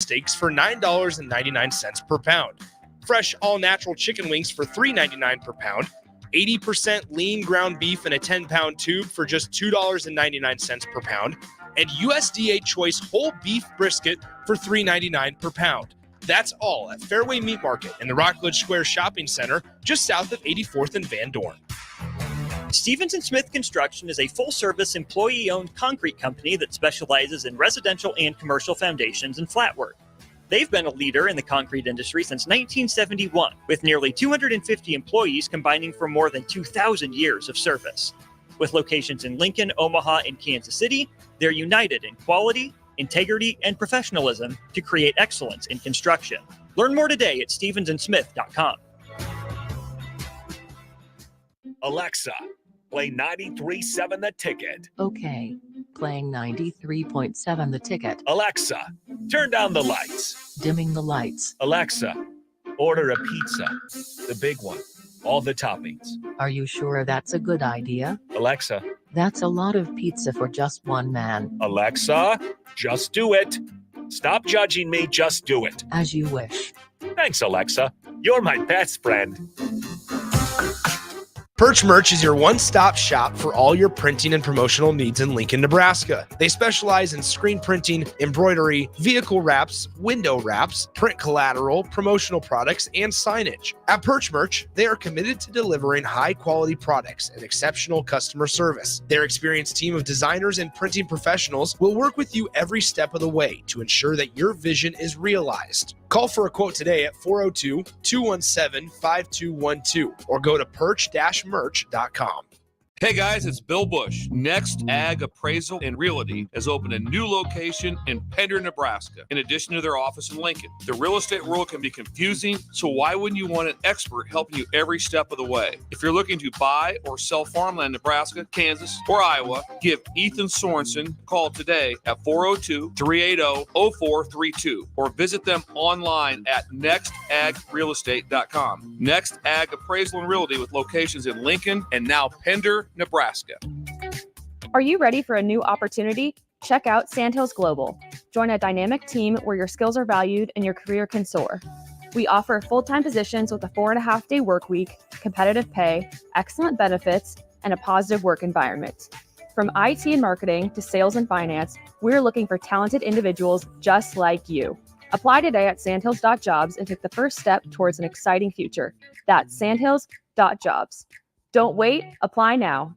steaks for $9.99 per pound. Fresh all-natural chicken wings for $3.99 per pound. 80% lean ground beef in a 10-pound tube for just $2.99 per pound. And USDA Choice whole beef brisket for $3.99 per pound. That's all at Fairway Meat Market in the Rockledge Square Shopping Center, just south of 84th and Van Dorn. Stevens & Smith Construction is a full-service, employee-owned concrete company that specializes in residential and commercial foundations and flat work. They've been a leader in the concrete industry since 1971, with nearly 250 employees combining for more than 2,000 years of service. With locations in Lincoln, Omaha, and Kansas City, they're united in quality, integrity, and professionalism to create excellence in construction. Learn more today at stevensandsmith.com. Alexa, play 93.7 The Ticket. Okay, playing 93.7 The Ticket. Alexa, turn down the lights. Dimming the lights. Alexa, order a pizza. The big one. All the toppings. Are you sure that's a good idea? Alexa. That's a lot of pizza for just one man. Alexa, just do it. Stop judging me, just do it. As you wish. Thanks, Alexa. You're my best friend. Perch Merch is your one-stop shop for all your printing and promotional needs in Lincoln, Nebraska. They specialize in screen printing, embroidery, vehicle wraps, window wraps, print collateral, promotional products, and signage. At Perch Merch, they are committed to delivering high-quality products and exceptional customer service. Their experienced team of designers and printing professionals will work with you every step of the way to ensure that your vision is realized. Call for a quote today at 402-217-5212 or go to perch-merch.com. Hey guys, it's Bill Bush. Next Ag Appraisal and Realty has opened a new location in Pender, Nebraska, in addition to their office in Lincoln. The real estate world can be confusing, so why wouldn't you want an expert helping you every step of the way? If you're looking to buy or sell farmland in Nebraska, Kansas, or Iowa, give Ethan Sorensen a call today at 402-380-0432 or visit them online at nextagrealestate.com. Next Ag Appraisal and Realty with locations in Lincoln and now Pender, Nebraska. Are you ready for a new opportunity? Check out Sandhills Global. Join a dynamic team where your skills are valued and your career can soar. We offer full-time positions with a 4.5-day work week, competitive pay, excellent benefits, and a positive work environment. From IT and marketing to sales and finance, we're looking for talented individuals just like you. Apply today at sandhills.jobs and take the first step towards an exciting future. That's sandhills.jobs. Don't wait, apply now.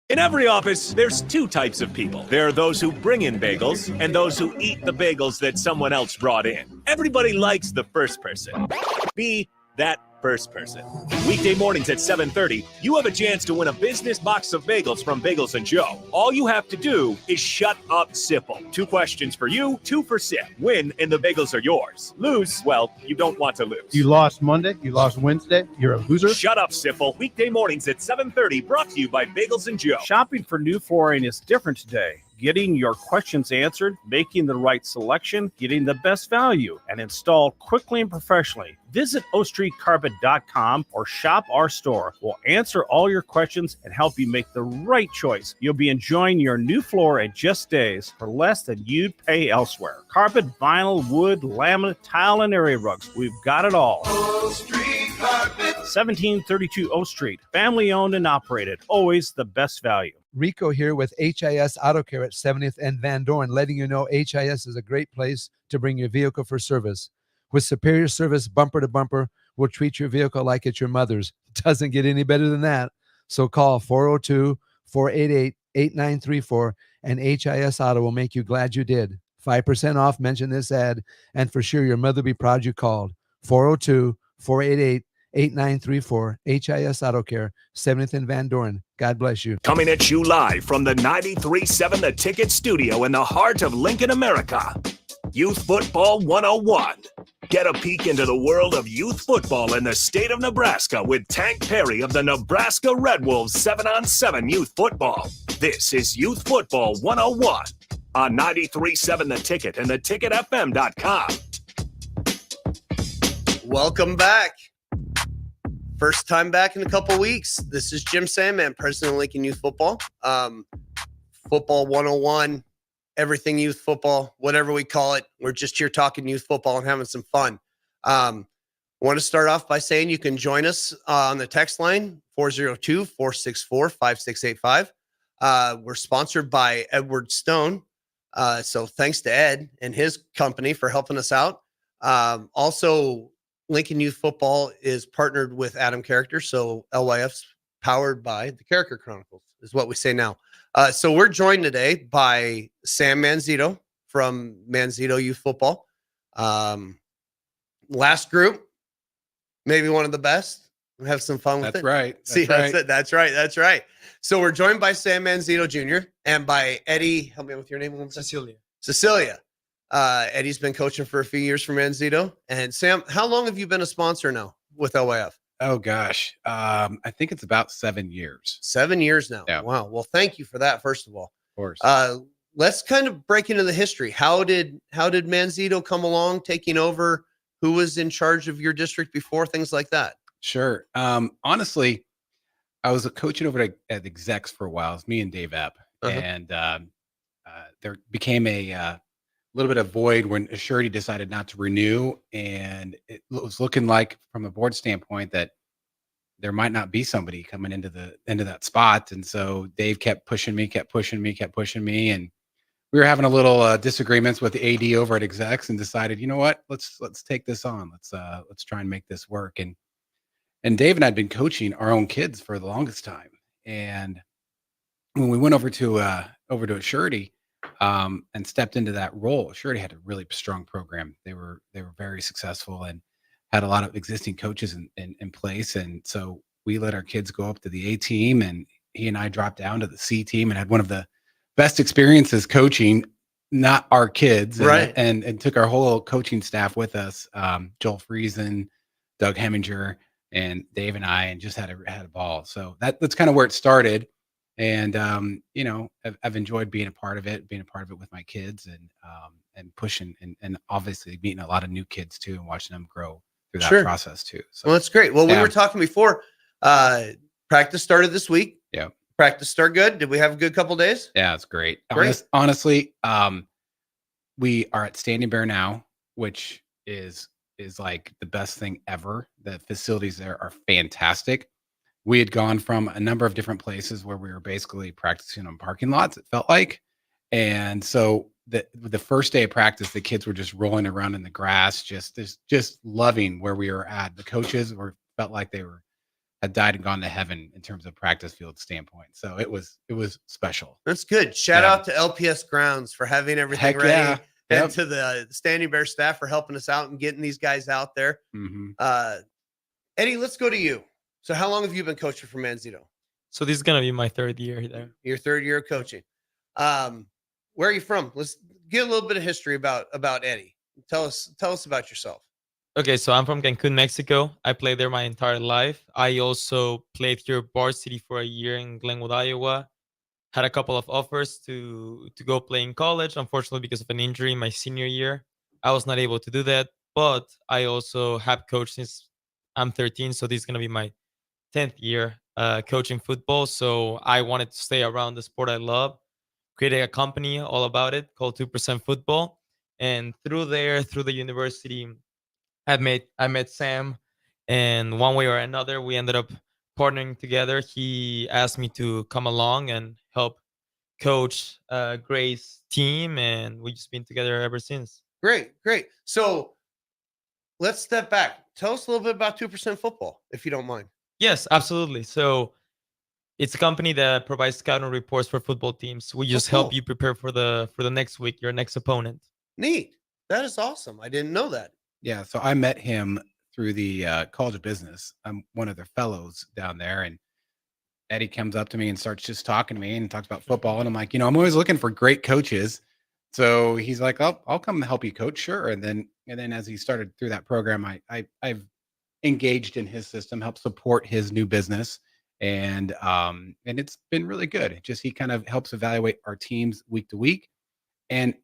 In every office, there's two types of people. There are those who bring in bagels and those who eat the bagels that someone else brought in. Everybody likes the first person. Be that first person. Weekday mornings at 7:30, you have a chance to win a business box of bagels from Bagels & Joe. All you have to do is shut up, Sipple. 2 questions for you, 2 for Sip. Win, and the bagels are yours. Lose, well, you don't want to lose. You lost Monday, you lost Wednesday, you're a loser. Shut up, Sipple. Weekday mornings at 7:30, brought to you by Bagels & Joe. Shopping for new flooring is different today. Getting your questions answered, making the right selection, getting the best value, and installed quickly and professionally. Visit OStreetCarpet.com or shop our store. We'll answer all your questions and help you make the right choice. You'll be enjoying your new floor in just days for less than you'd pay elsewhere. Carpet, vinyl, wood, laminate, tile, and area rugs. We've got it all. O Street Carpet. 1732 O Street. Family owned and operated. Always the best value. Rico here with HIS Auto Care at 70th and Van Dorn, letting you know HIS is a great place to bring your vehicle for service. With superior service, bumper to bumper, we'll treat your vehicle like it's your mother's. Doesn't get any better than that. So call 402-488-8934 and HIS Auto will make you glad you did. 5% off, mention this ad, and for sure your mother will be proud you called. 402-488-8934, HIS Auto Care, 70th and Van Dorn. God bless you. Coming at you live from the 93.7 The Ticket studio in the heart of Lincoln, America. Youth Football 101. Get a peek into the world of youth football in the state of Nebraska with Tank Perry of the Nebraska Red Wolves 7-on-7 Youth Football. This is Youth Football 101 on 93.7 The Ticket and theticketfm.com. Welcome back. First time back in a couple weeks. This is Jim Sandman, president of Lincoln Youth Football. Football 101 everything youth football, whatever we call it. We're just here talking youth football and having some fun. Want to start off by saying you can join us on the text line 402-464-5685. We're sponsored by Edward Stone. So thanks to Ed and his company for helping us out. Also, Lincoln Youth Football is partnered with Adam Character. So LYF's powered by the Character Chronicles is what we say now. So we're joined today by Sam Manzito from Manzito Youth Football. Last group, maybe one of the best. We'll have some fun with That's it. right. That's right. That's right. So we're joined by Sam Manzito Jr. and by Eddie. Help me with your name. Cecilia. Eddie's been coaching for a few years for Manzito. And Sam, how long have you been a sponsor now with LYF? Oh gosh. I think it's about 7 years. 7 years now. Yeah. Wow. Well, thank you for that, first of all. Of course. Let's kind of break into the history. How did Manzito come along, taking over? Who was in charge of your district before? Things like that. Sure. Honestly, I was coaching over at Execs for a while. It's me and Dave Epp. And there became a little bit of void when Assurity decided not to renew. And it was looking like, from a board standpoint, that there might not be somebody coming into that spot. And so Dave kept pushing me. And we were having a little disagreements with the AD over at Execs and decided, you know what, let's take this on. Let's try and make this work. And Dave and I had been coaching our own kids for the longest time. And when we went over to Assurity and stepped into that role, Assurity had a really strong program. They were very successful and had a lot of existing coaches in place. And so we let our kids go up to the A team, and he and I dropped down to the C team and had one of the best experiences coaching, not our kids, right? And took our whole coaching staff with us, Joel Friesen, Doug Heminger, and Dave and I, and just had a ball. So that's kind of where it started. And I've enjoyed being a part of it with my kids, and pushing and obviously meeting a lot of new kids too, and watching them grow through that process too. So, well, that's great. Well, we were talking before. Practice started this week. Yeah. Practice start good. Did we have a good couple days? Yeah, it's great. Honestly, we are at Standing Bear now, which is like the best thing ever. The facilities there are fantastic. We had gone from a number of different places where we were basically practicing on parking lots, it felt like. And so the first day of practice, the kids were just rolling around in the grass, just loving where we were at. The coaches felt like they had died and gone to heaven in terms of practice field standpoint. So it was special. That's good. Shout out to LPS Grounds for having everything ready. Yeah. And to the Standing Bear staff for helping us out and getting these guys out there. Mm-hmm. Eddie, let's go to you. So how long have you been coaching for Manzito? So this is going to be my 3rd year there. Your 3rd year of coaching. Where are you from? Let's get a little bit of history about Eddie. Tell us about yourself. Okay, so I'm from Cancun, Mexico. I played there my entire life. I also played here varsity for a year in Glenwood, Iowa. Had a couple of offers to go play in college. Unfortunately, because of an injury my senior year, I was not able to do that. But I also have coached since I'm 13, so this is going to be my 10th year coaching football. So I wanted to stay around the sport I love. Created a company all about it called 2% Football. And through the university, I met Sam, and one way or another, we ended up partnering together. He asked me to come along and help coach Gray's team, and we've just been together ever since. Great. So let's step back. Tell us a little bit about 2% Football, if you don't mind. Yes, absolutely. So it's a company that provides scouting reports for football teams. We just help you prepare for the next week, your next opponent. Neat. That is awesome. I didn't know that. Yeah, so I met him through the College of Business. I'm one of their fellows down there, and Eddie comes up to me and starts just talking to me and talks about football. And I'm like, I'm always looking for great coaches. So he's like, I'll come help you coach, sure. And then as he started through that program, I've engaged in his system, helped support his new business, and it's been really good. He kind of helps evaluate our teams week to week, and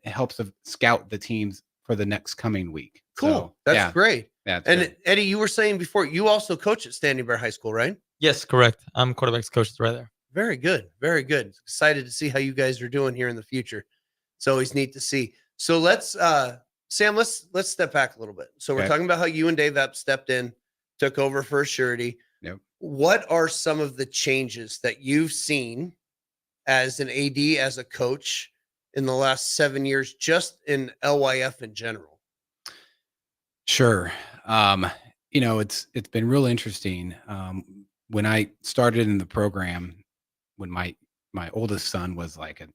helps scout the teams for the next coming week. Cool. So, that's great. That's and great. Eddie, you were saying before, you also coach at Standing Bear High School, right? Yes, correct. I'm quarterbacks coach right there. Very good. Very good. Excited to see how you guys are doing here in the future. It's always neat to see. So let's Sam, let's step back a little bit. So we're Okay. talking about how you and Dave Epp stepped in, took over for Surety. Yep. What are some of the changes that you've seen as an AD, as a coach in the last 7 years, just in LYF in general? Sure. It's been real interesting. When I started in the program, when my oldest son was like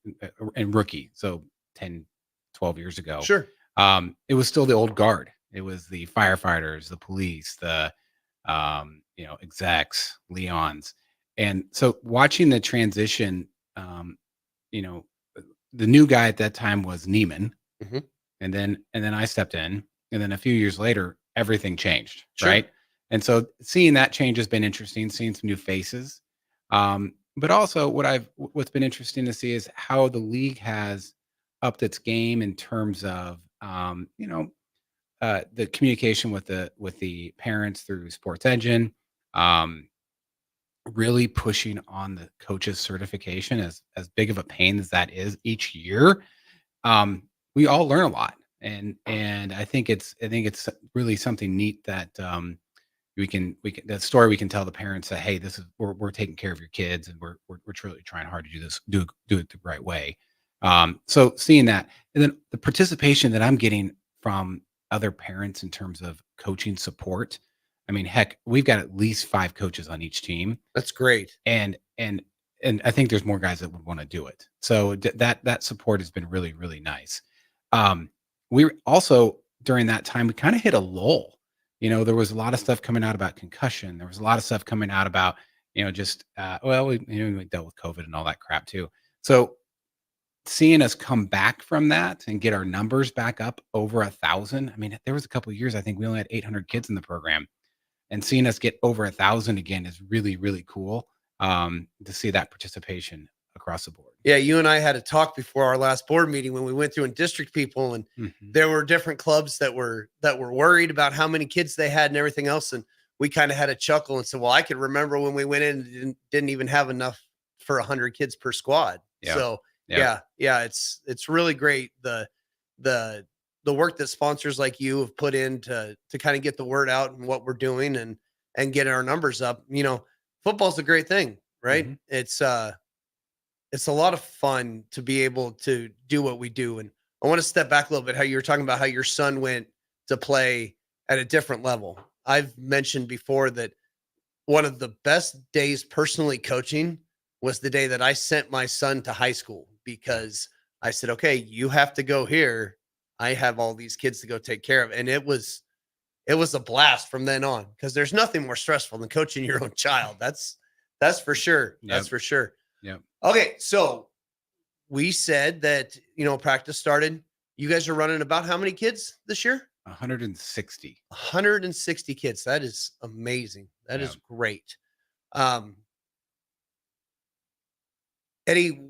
a rookie, so 10, 12 years ago. Sure. It was still the old guard. It was the firefighters, the police, the execs, Leons. And so watching the transition, the new guy at that time was Neiman. Mhm. And then I stepped in, and then a few years later, everything changed. Sure. Right. And so seeing that change has been interesting, seeing some new faces. But also what's been interesting to see is how the league has upped its game in terms of the communication with the parents through Sports Engine, really pushing on the coaches certification as big of a pain as that is each year. We all learn a lot, and I think it's really something neat that we can that story we can tell the parents that, hey, this is we're taking care of your kids, and we're truly trying hard to do this, do it the right way. So seeing that, and then the participation that I'm getting from other parents in terms of coaching support. I mean, heck, we've got at least 5 coaches on each team. That's great. And I think there's more guys that would want to do it. So that support has been really, really nice. We were also, during that time, we kind of hit a lull. There was a lot of stuff coming out about concussion. There was a lot of stuff coming out about, we dealt with COVID and all that crap too. So seeing us come back from that and get our numbers back up over 1,000. I mean, there was a couple of years, I think we only had 800 kids in the program, and seeing us get over 1,000 again is really, really cool. To see that participation across the board. Yeah, you and I had a talk before our last board meeting when we went through and district people, and there were different clubs that were worried about how many kids they had and everything else. And we kind of had a chuckle and said, well, I could remember when we went in and didn't even have enough for 100 kids per squad. Yeah. So Yeah. yeah, it's really great. The work that sponsors like you have put in to kind of get the word out and what we're doing and get our numbers up. Football's a great thing, right? Mhm. It's a lot of fun to be able to do what we do. And I want to step back a little bit, how you were talking about how your son went to play at a different level. I've mentioned before that one of the best days personally coaching was the day that I sent my son to high school, because I said, okay, you have to go here. I have all these kids to go take care of. And it was a blast from then on, because there's nothing more stressful than coaching your own child. That's for sure. That's Yep. for sure. Yep. Okay. So we said that, practice started. You guys are running about how many kids this year? 160. 160 kids. That is amazing. That is great. Eddie,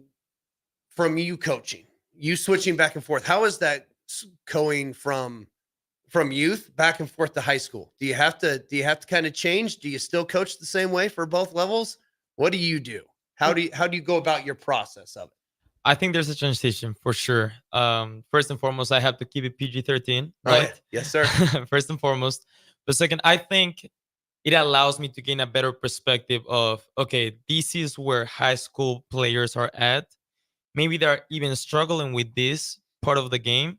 from you coaching, you switching back and forth, how is that going from youth back and forth to high school? Do you have to kind of change? Do you still coach the same way for both levels? What do you do? How do you go about your process of it? I think there's a transition for sure. First and foremost, I have to keep it PG-13, Oh, yeah. right? Yes, sir. First and foremost. But second, I think it allows me to gain a better perspective of, okay, this is where high school players are at. Maybe they're even struggling with this part of the game.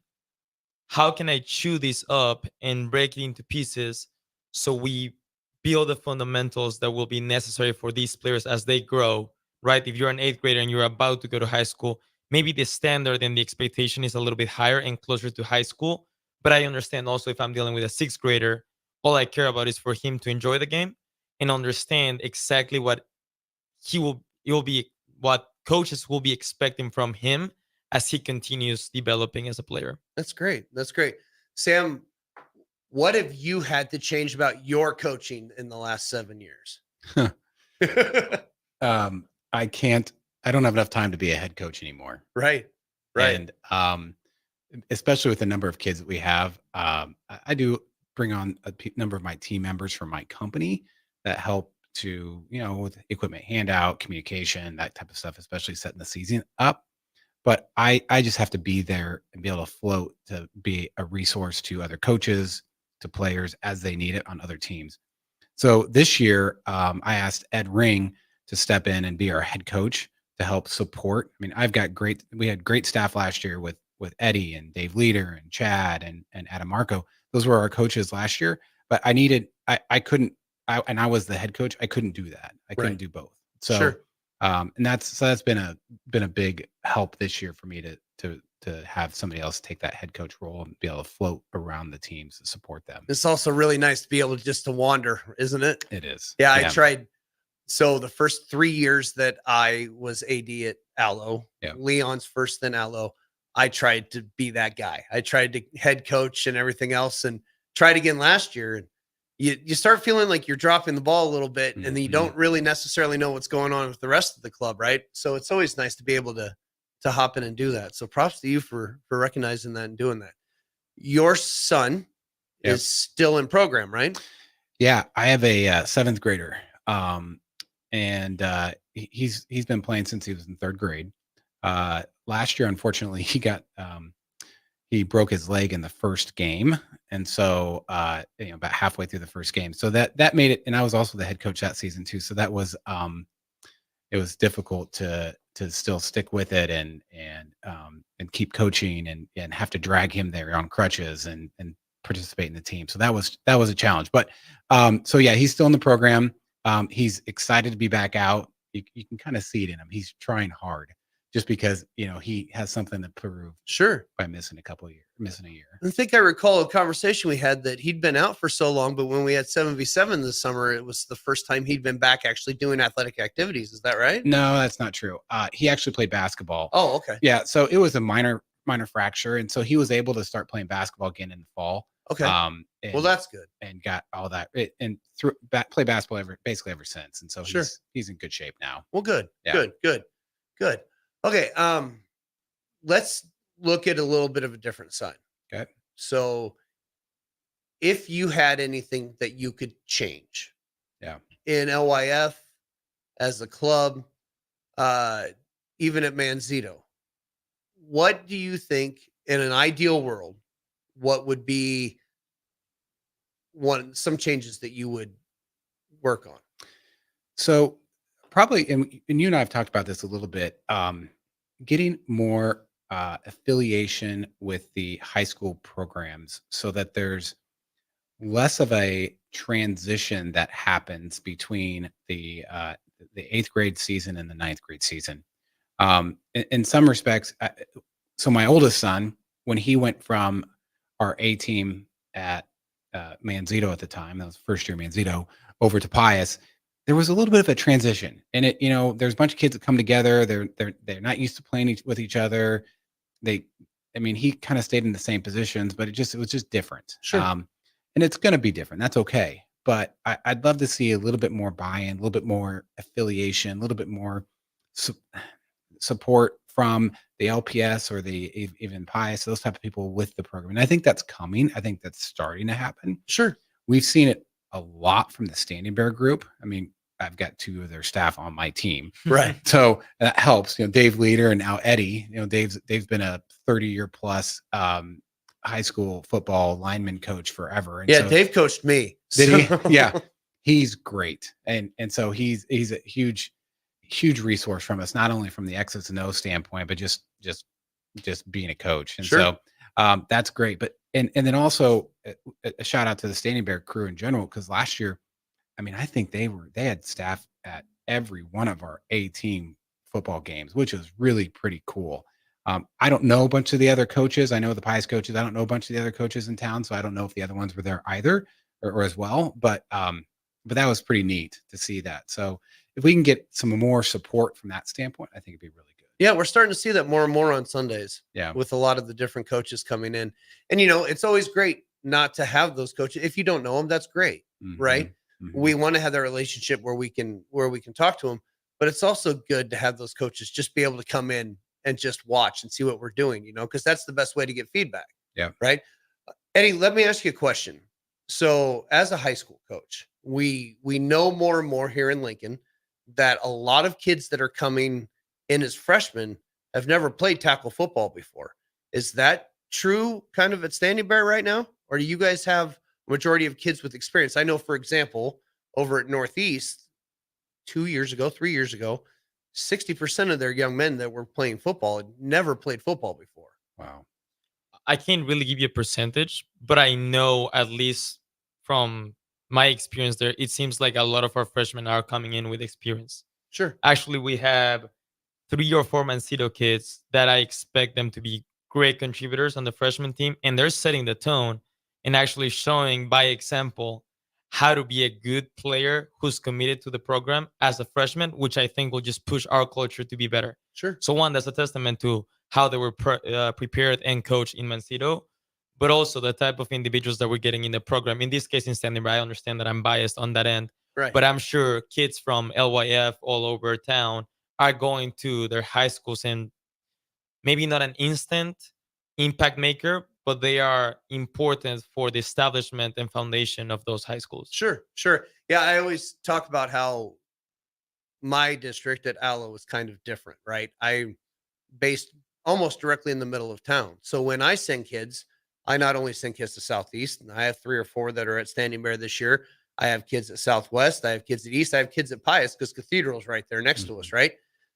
How can I chew this up and break it into pieces so we build the fundamentals that will be necessary for these players as they grow, right? If you're an 8th grader and you're about to go to high school, maybe the standard and the expectation is a little bit higher and closer to high school. But I understand also, if I'm dealing with a 6th grader, all I care about is for him to enjoy the game and understand exactly what what coaches will be expecting from him as he continues developing as a player. That's great. That's great. Sam, what have you had to change about your coaching in the last 7 years? I don't have enough time to be a head coach anymore. Right. And especially with the number of kids that we have, I do bring on a number of my team members from my company that help to, with equipment handout, communication, that type of stuff, especially setting the season up. but I just have to be there and be able to float to be a resource to other coaches, to players as they need it on other teams. So this year, I asked Ed Ring to step in and be our head coach to help support. I mean, we had great staff last year with Eddie and Dave Leader and Chad and Adam Marco. Those were our coaches last year, but I couldn't, and I was the head coach. I couldn't do that. I couldn't do both. So, Sure. and that's been a big help this year for me to have somebody else take that head coach role and be able to float around the teams and support them. It's also really nice to be able to wander, isn't it? It is. Yeah, I tried. So the first 3 years that I was AD at Allo, Leon's first, then Allo, I tried to be that guy. I tried to head coach and everything else, and tried again last year. And you start feeling like you're dropping the ball a little bit, and then you don't really necessarily know what's going on with the rest of the club, right? So it's always nice to be able to hop in and do that. So props to you for recognizing that and doing that. Your son is still in program, right? Yeah, I have a 7th grader, and he's been playing since he was in 3rd grade. Last year, unfortunately, he broke his leg in the first game, and so about halfway through the first game. So that made it. And I was also the head coach that season too. So that was it was difficult to still stick with it and keep coaching and have to drag him there on crutches and participate in the team. So that was a challenge. But so yeah, he's still in the program. He's excited to be back out. You can kind of see it in him. He's trying hard just because, he has something to prove. Sure. By missing a year. I think I recall a conversation we had that he'd been out for so long, but when we had 7v7 this summer, it was the first time he'd been back actually doing athletic activities. Is that right? No, that's not true. He actually played basketball. Oh, okay. Yeah. So it was a minor fracture. And so he was able to start playing basketball again in the fall. Okay. Well, that's good. And got all that and play basketball basically ever since. And so he's in good shape now. Well, good. Yeah. Good. Okay. Let's look at a little bit of a different side. Okay. So if you had anything that you could change in LYF as a club, even at Manzito, what do you think in an ideal world, what would be some changes that you would work on? So probably, and you and I have talked about this a little bit, getting more affiliation with the high school programs so that there's less of a transition that happens between the 8th grade season and the 9th grade season. In some respects, so my oldest son, when he went from our A team at Manzito at the time, that was first year Manzito, over to Pius, there was a little bit of a transition. And there's a bunch of kids that come together. They're not used to playing with each other. He kind of stayed in the same positions, but it was just different. Sure. And it's going to be different. That's okay. But I'd love to see a little bit more buy-in, a little bit more affiliation, a little bit more support from the LPS or even Pius, those type of people with the program. And I think that's coming. I think that's starting to happen. Sure. We've seen it a lot from the Standing Bear group. I mean, I've got 2 of their staff on my team. Right. So that helps, Dave Leader and now Eddie, Dave's been a 30-year plus high school football lineman coach forever. And so, Dave coached me. Did he? Yeah. He's great. And so he's a huge resource from us, not only from the X's and O's standpoint, but just being a coach. And so that's great. But, and then also a shout out to the Standing Bear crew in general, because last year, I think they had staff at every one of our A team football games, which was really pretty cool. I don't know a bunch of the other coaches. I know the Pius coaches. I don't know a bunch of the other coaches in town, so I don't know if the other ones were there either or as well. But that was pretty neat to see that. So if we can get some more support from that standpoint, I think it'd be really good. Yeah, we're starting to see that more and more on Sundays. Yeah, with a lot of the different coaches coming in, and it's always great not to have those coaches. If you don't know them, that's great, right? Mm-hmm. We want to have that relationship where we can talk to them, but it's also good to have those coaches just be able to come in and just watch and see what we're doing, because that's the best way to get feedback. Yeah. Right. Eddie, let me ask you a question. So as a high school coach, we know more and more here in Lincoln that a lot of kids that are coming in as freshmen have never played tackle football before. Is that true kind of at Standing Bear right now? Or do you guys have a majority of kids with experience? I know, for example, over at Northeast 3 years ago, 60% of their young men that were playing football had never played football before. Wow. I can't really give you a percentage, but I know, at least from my experience there, it seems like a lot of our freshmen are coming in with experience. Sure. Actually, we have 3 or 4 Mancito kids that I expect them to be great contributors on the freshman team, and they're setting the tone and actually showing by example how to be a good player who's committed to the program as a freshman, which I think will just push our culture to be better. Sure. So one, that's a testament to how they were prepared and coached in Mancito, but also the type of individuals that we're getting in the program. In this case, in Standing Bear, I understand that I'm biased on that end, right? But I'm sure kids from LYF all over town are going to their high schools and maybe not an instant impact maker, but they are important for the establishment and foundation of those high schools. Sure. Yeah, I always talk about how my district at Aloe is kind of different, right? I'm based almost directly in the middle of town. So when I send kids, I not only send kids to Southeast, and I have 3 or 4 that are at Standing Bear this year. I have kids at Southwest. I have kids at East. I have kids at Pius because Cathedral's right there next to us, right?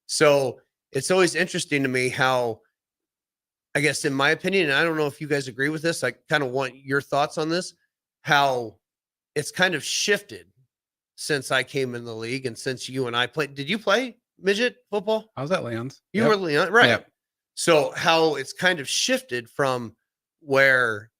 So it's always interesting to me how, I guess, in my opinion, and I don't know if you guys agree with this, I kind of want your thoughts on this, how it's kind of shifted since I came in the league and since you and I played. Did you play midget football? I was at Leon's. You were Leon, right? Yep. So how it's kind of shifted from where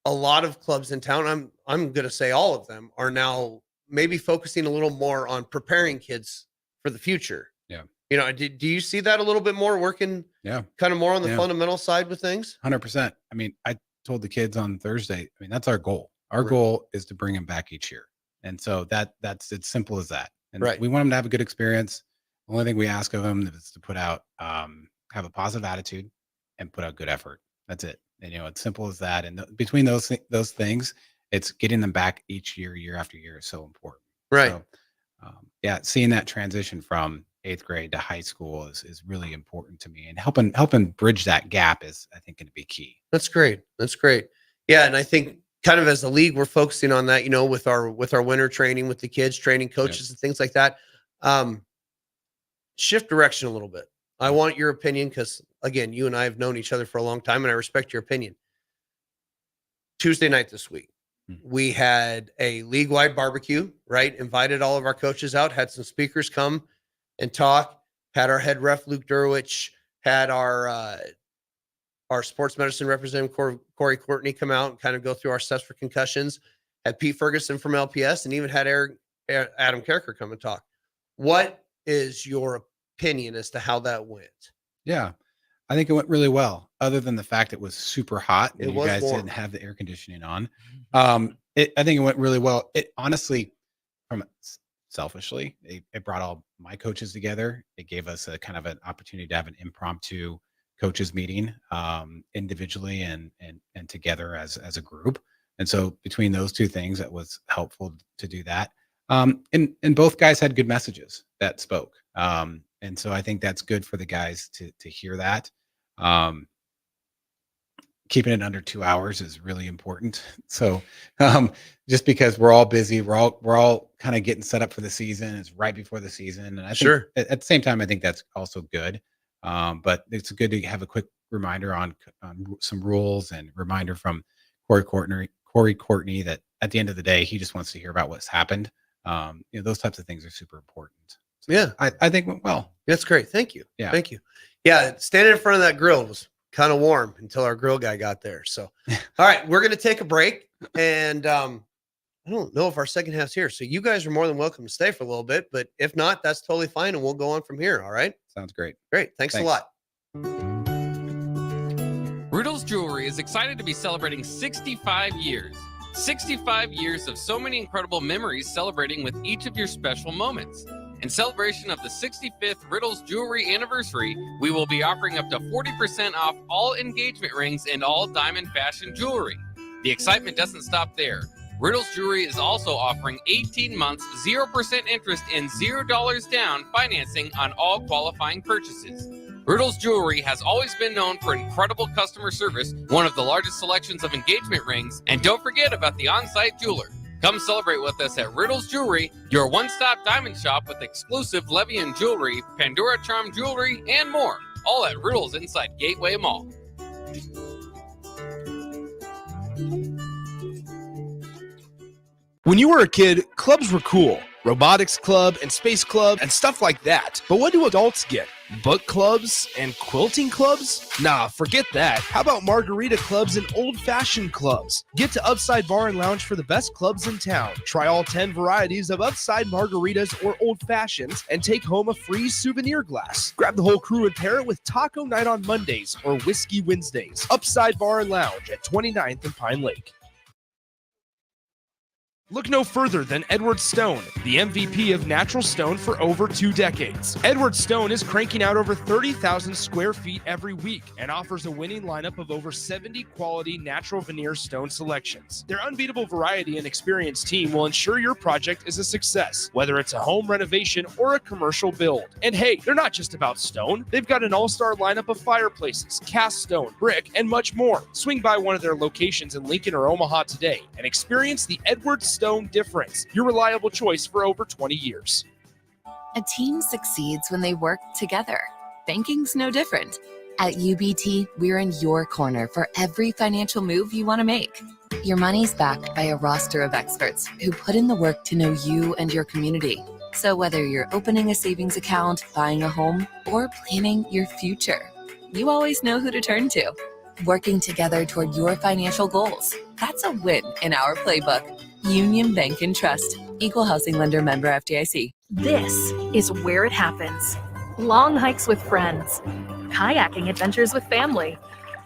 a lot of clubs in town, I'm going to say all of them, are now maybe focusing a little more on preparing kids for the future. Yeah. You know, do you see that a little bit more working? Yeah. Kind of more on the fundamental side with things? 100%. I mean, I told the kids on Thursday, I mean, that's our goal. Our goal is to bring them back each year. And so that's it's simple as that. And we want them to have a good experience. The only thing we ask of them is to put out, have a positive attitude and put out good effort. That's it. And, you know, it's simple as that. And between those things, it's getting them back each year, year after year is so important. Right. So, yeah, seeing that transition from 8th grade to high school is really important to me, and helping bridge that gap is, I think, going to be key. That's great. Yeah. And I think kind of as a league, we're focusing on that, you know, with our winter training with the kids, training coaches and things like that. Shift direction a little bit. I want your opinion because, again, you and I have known each other for a long time, and I respect your opinion. Tuesday night this week, we had a league-wide barbecue, right? Invited all of our coaches out, had some speakers come and talk, had our head ref, Luke Durwich, had our sports medicine representative, Corey Courtney, come out and kind of go through our steps for concussions, had Pete Ferguson from LPS, and even had Adam Kerker come and talk. What is your opinion as to how that went? Yeah, I think it went really well, other than the fact it was super hot and you guys warm. didn't have the air conditioning on. I think it went really well. It honestly, selfishly, it brought all my coaches together. It gave us a kind of an opportunity to have an impromptu coaches meeting, individually and together as a group. And so between those two things, it was helpful to do that. And both guys had good messages that spoke. And so I think that's good for the guys to hear that. Keeping it under 2 hours is really important. So just because we're all busy, we're all kind of getting set up for the season. It's right before the season. And I think at the same time, I think that's also good. But it's good to have a quick reminder on some rules, and reminder from Corey Courtney that at the end of the day, he just wants to hear about what's happened. Those types of things are super important. So Yeah. I think it went well. That's great. Thank you. Yeah. Thank you. Yeah. Standing in front of that grill was kind of warm until our grill guy got there. So, all right, we're going to take a break, and I don't know if our second half's here. So you guys are more than welcome to stay for a little bit, but if not, that's totally fine. And we'll go on from here. All right. Sounds great. Great. Thanks a lot. Riddles Jewelry is excited to be celebrating 65 years. 65 years of so many incredible memories, celebrating with each of your special moments. In celebration of the 65th Riddles Jewelry anniversary, we will be offering up to 40% off all engagement rings and all diamond fashion jewelry. The excitement doesn't stop there. Riddles Jewelry is also offering 18 months, 0% interest and $0 down financing on all qualifying purchases. Riddles Jewelry has always been known for incredible customer service, one of the largest selections of engagement rings, and don't forget about the on-site jeweler. Come celebrate with us at Riddles Jewelry, your one-stop diamond shop with exclusive Levian jewelry, Pandora Charm jewelry, and more. All at Riddles inside Gateway Mall. When you were a kid, clubs were cool. Robotics club and space club and stuff like that. But what do adults get? Book clubs and quilting clubs? Nah, forget that. How about margarita clubs and old-fashioned clubs? Get to Upside Bar and Lounge for the best clubs in town. Try all 10 varieties of Upside margaritas or old fashions and take home a free souvenir glass. Grab the whole crew and pair it with taco night on Mondays or whiskey Wednesdays. Upside Bar and Lounge at 29th and Pine Lake. Look no further than Edward Stone, the MVP of natural stone for over 2 decades. Edward Stone is cranking out over 30,000 square feet every week and offers a winning lineup of over 70 quality natural veneer stone selections. Their unbeatable variety and experienced team will ensure your project is a success, whether it's a home renovation or a commercial build. And hey, they're not just about stone. They've got an all-star lineup of fireplaces, cast stone, brick, and much more. Swing by one of their locations in Lincoln or Omaha today and experience the Edward Stone difference, your reliable choice for over 20 years. A team succeeds when they work together. Banking's no different. At UBT, we're in your corner for every financial move you want to make. Your money's backed by a roster of experts who put in the work to know you and your community. So whether you're opening a savings account, buying a home, or planning your future, you always know who to turn to. Working together toward your financial goals. That's a win in our playbook. Union Bank and Trust. Equal housing lender, member FDIC. This is where it happens. Long hikes with friends, kayaking adventures with family,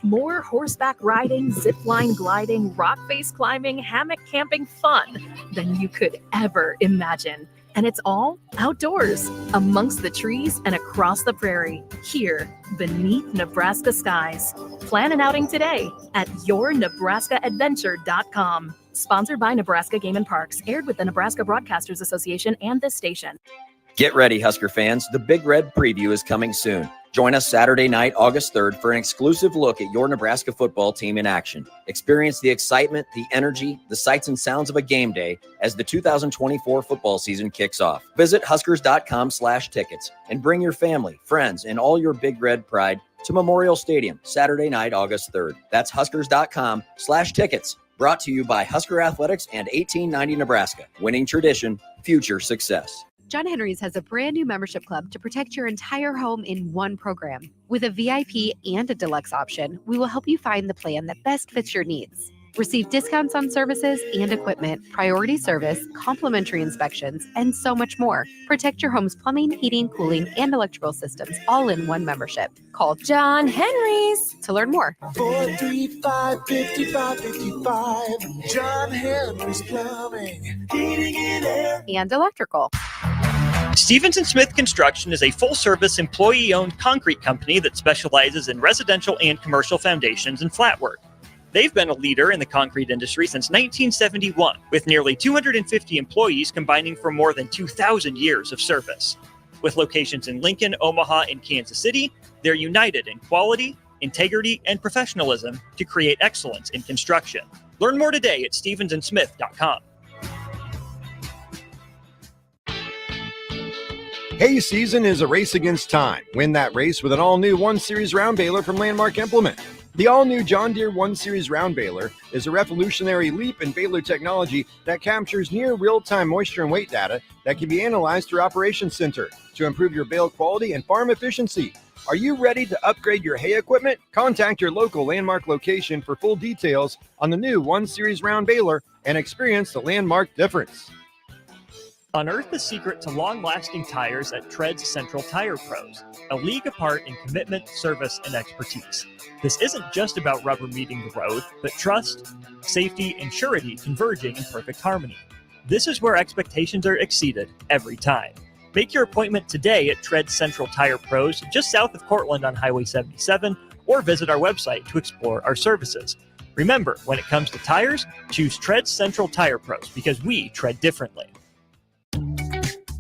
more horseback riding, zip line gliding, rock face climbing, hammock camping fun than you could ever imagine. And it's all outdoors, amongst the trees and across the prairie, here beneath Nebraska skies. Plan an outing today at yournebraskaadventure.com. Sponsored by Nebraska Game and Parks, aired with the Nebraska Broadcasters Association and this station. Get ready, Husker fans. The Big Red Preview is coming soon. Join us Saturday night, August 3rd, for an exclusive look at your Nebraska football team in action. Experience the excitement, the energy, the sights and sounds of a game day as the 2024 football season kicks off. Visit Huskers.com/tickets and bring your family, friends, and all your Big Red pride to Memorial Stadium Saturday night, August 3rd. That's Huskers.com/tickets. Brought to you by Husker Athletics and 1890 Nebraska. Winning tradition, future success. John Henry's has a brand new membership club to protect your entire home in one program. With a VIP and a deluxe option, we will help you find the plan that best fits your needs. Receive discounts on services and equipment, priority service, complimentary inspections, and so much more. Protect your home's plumbing, heating, cooling, and electrical systems all in one membership. Call John Henry's to learn more. 435-5555. John Henry's Plumbing, Heating and Air. And electrical. Stevenson Smith Construction is a full-service, employee-owned concrete company that specializes in residential and commercial foundations and flat work. They've been a leader in the concrete industry since 1971, with nearly 250 employees combining for more than 2,000 years of service. With locations in Lincoln, Omaha, and Kansas City, they're united in quality, integrity, and professionalism to create excellence in construction. Learn more today at stevensonsmith.com. Hay season is a race against time. Win that race with an all-new 1 Series round baler from Landmark Implement. The all-new John Deere 1 Series round baler is a revolutionary leap in baler technology that captures near real-time moisture and weight data that can be analyzed through Operations Center to improve your bale quality and farm efficiency. Are you ready to upgrade your hay equipment? Contact your local Landmark location for full details on the new 1 Series round baler and experience the Landmark difference. Unearth the secret to long-lasting tires at Tread's Central Tire Pros, a league apart in commitment, service, and expertise. This isn't just about rubber meeting the road, but trust, safety, and surety converging in perfect harmony. This is where expectations are exceeded every time. Make your appointment today at Tread's Central Tire Pros, just south of Cortland on Highway 77, or visit our website to explore our services. Remember, when it comes to tires, choose Tread's Central Tire Pros because we tread differently.